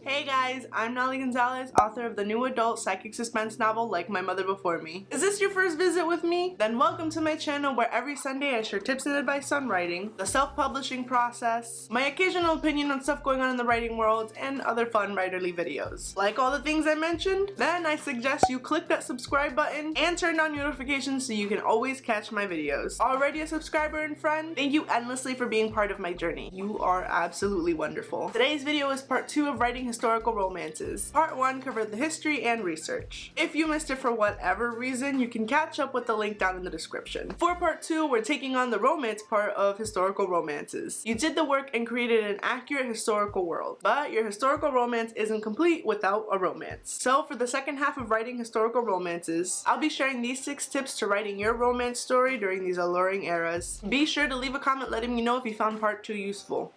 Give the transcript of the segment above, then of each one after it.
Hey guys, I'm Naley Gonzalez, author of the new adult psychic suspense novel Like My Mother Before Me. Is this your first visit with me? Then welcome to my channel where every Sunday I share tips and advice on writing, the self-publishing process, my occasional opinion on stuff going on in the writing world, and other fun writerly videos. Like all the things I mentioned? Then I suggest you click that subscribe button and turn on notifications so you can always catch my videos. Already a subscriber and friend? Thank you endlessly for being part of my journey. You are absolutely wonderful. Today's video is part 2 of writing historical romances. Part 1 covered the history and research. If you missed it for whatever reason, you can catch up with the link down in the description. For part 2, we're taking on the romance part of historical romances. You did the work and created an accurate historical world, but your historical romance isn't complete without a romance. So for the second half of writing historical romances, I'll be sharing these 6 tips to writing your romance story during these alluring eras. Be sure to leave a comment letting me know if you found part 2 useful.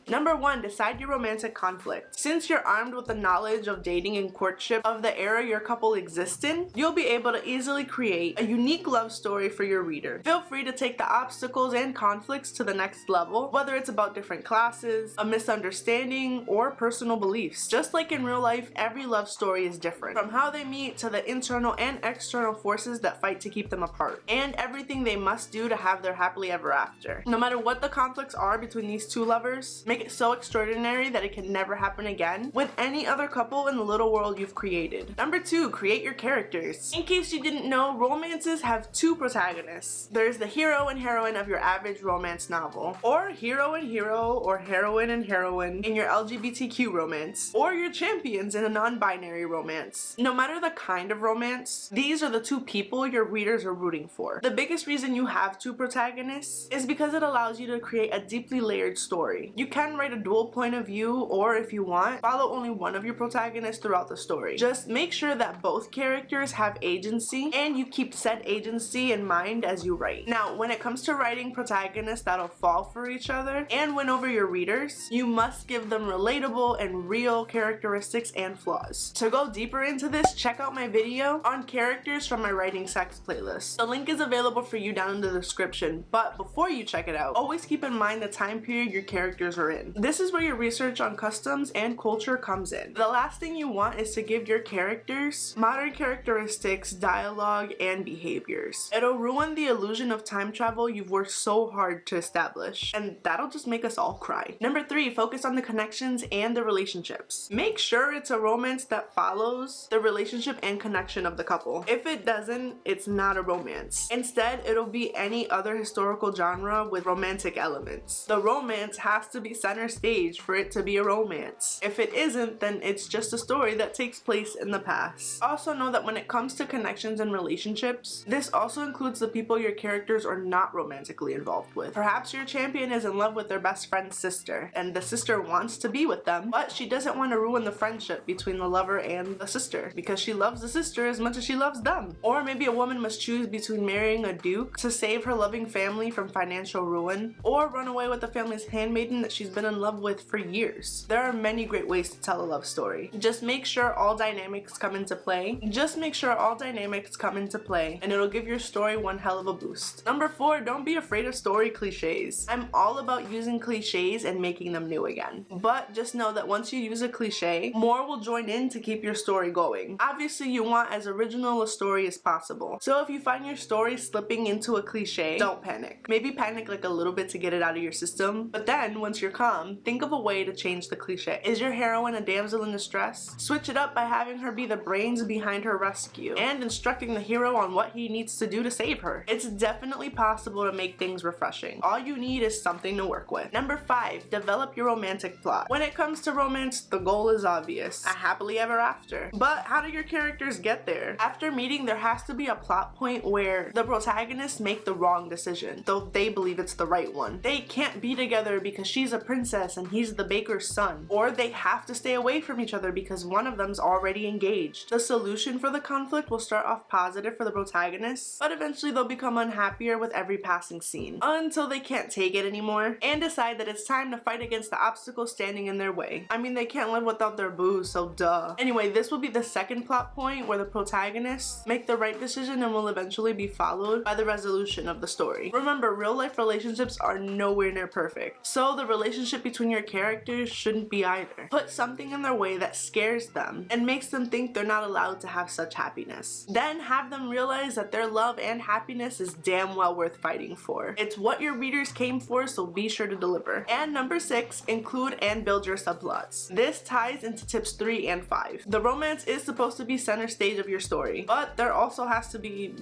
Number 1, decide your romantic conflict. Since you're armed with the knowledge of dating and courtship of the era your couple exists in, you'll be able to easily create a unique love story for your reader. Feel free to take the obstacles and conflicts to the next level, whether it's about different classes, a misunderstanding, or personal beliefs. Just like in real life, every love story is different, from how they meet to the internal and external forces that fight to keep them apart, and everything they must do to have their happily ever after. No matter what the conflicts are between these two lovers, make it so extraordinary that it can never happen again with any other couple in the little world you've created. Number 2, create your characters. In case you didn't know, romances have 2 protagonists. There's the hero and heroine of your average romance novel, or hero and hero, or heroine and heroine in your LGBTQ romance, or your champions in a non-binary romance. No matter the kind of romance, these are the 2 people your readers are rooting for. The biggest reason you have 2 protagonists is because it allows you to create a deeply layered story. You can write a dual point of view, or if you want, follow only one of your protagonists throughout the story. Just make sure that both characters have agency and you keep said agency in mind as you write. Now, when it comes to writing protagonists that'll fall for each other and win over your readers, you must give them relatable and real characteristics and flaws. To go deeper into this, check out my video on characters from my Writing Sex playlist. The link is available for you down in the description, but before you check it out, always keep in mind the time period your characters are in. This is where your research on customs and culture comes in. The last thing you want is to give your characters modern characteristics, dialogue, and behaviors. It'll ruin the illusion of time travel you've worked so hard to establish, and that'll just make us all cry. Number 3, focus on the connections and the relationships. Make sure it's a romance that follows the relationship and connection of the couple. If it doesn't, it's not a romance. Instead, it'll be any other historical genre with romantic elements. The romance has to be center stage for it to be a romance. If it isn't, then it's just a story that takes place in the past. Also know that when it comes to connections and relationships, this also includes the people your characters are not romantically involved with. Perhaps your champion is in love with their best friend's sister, and the sister wants to be with them, but she doesn't want to ruin the friendship between the lover and the sister because she loves the sister as much as she loves them. Or maybe a woman must choose between marrying a duke to save her loving family from financial ruin, or run away with the family's handmaiden that she's been in love with for years. There are many great ways to tell a love story. Just make sure all dynamics come into play. And it'll give your story one hell of a boost. Number 4, don't be afraid of story cliches. I'm all about using cliches and making them new again. But just know that once you use a cliche, more will join in to keep your story going. Obviously, you want as original a story as possible. So if you find your story slipping into a cliche, don't panic. Maybe panic like a little bit to get it out of your system, but then once you're calm, think of a way to change the cliche. Is your heroine a damsel in distress? Switch it up by having her be the brains behind her rescue and instructing the hero on what he needs to do to save her. It's definitely possible to make things refreshing. All you need is something to work with. Number 5, develop your romantic plot. When it comes to romance, the goal is obvious: a happily ever after. But how do your characters get there? After meeting, there has to be a plot point where the protagonists make the wrong decision, though they believe it's the right one. They can't be together because she's a princess and he's the baker's son, or they have to stay away from each other because one of them's already engaged. The solution for the conflict will start off positive for the protagonists, but eventually they'll become unhappier with every passing scene until they can't take it anymore and decide that it's time to fight against the obstacles standing in their way. I mean, they can't live without their boo, so duh. Anyway, this will be the second plot point where the protagonists make the right decision and will eventually be followed by the resolution of the story. Remember, real life relationships are nowhere near perfect, so the relationship relationship between your characters shouldn't be either. Put something in their way that scares them and makes them think they're not allowed to have such happiness. Then have them realize that their love and happiness is damn well worth fighting for. It's what your readers came for, so be sure to deliver. And number 6, include and build your subplots. This ties into tips 3 and 5. The romance is supposed to be center stage of your story, but there also has to be,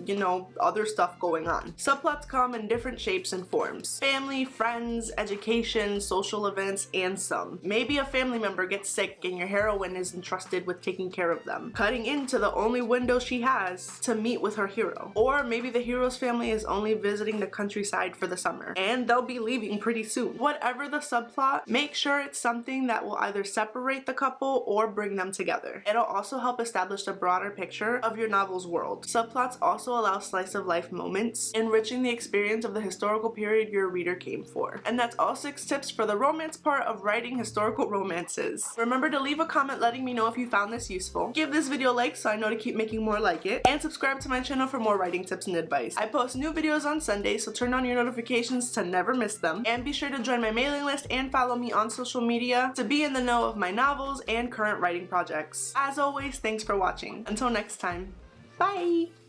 other stuff going on. Subplots come in different shapes and forms. Family, friends, education, social events, and some. Maybe a family member gets sick and your heroine is entrusted with taking care of them, cutting into the only window she has to meet with her hero. Or maybe the hero's family is only visiting the countryside for the summer, and they'll be leaving pretty soon. Whatever the subplot, make sure it's something that will either separate the couple or bring them together. It'll also help establish a broader picture of your novel's world. Subplots also allow slice of life moments, enriching the experience of the historical period your reader came for. And that's all 6 tips for the romance part of writing historical romances. Remember to leave a comment letting me know if you found this useful. Give this video a like so I know to keep making more like it, and subscribe to my channel for more writing tips and advice. I post new videos on Sundays, so turn on your notifications to never miss them. And be sure to join my mailing list and follow me on social media to be in the know of my novels and current writing projects. As always, thanks for watching. Until next time, bye!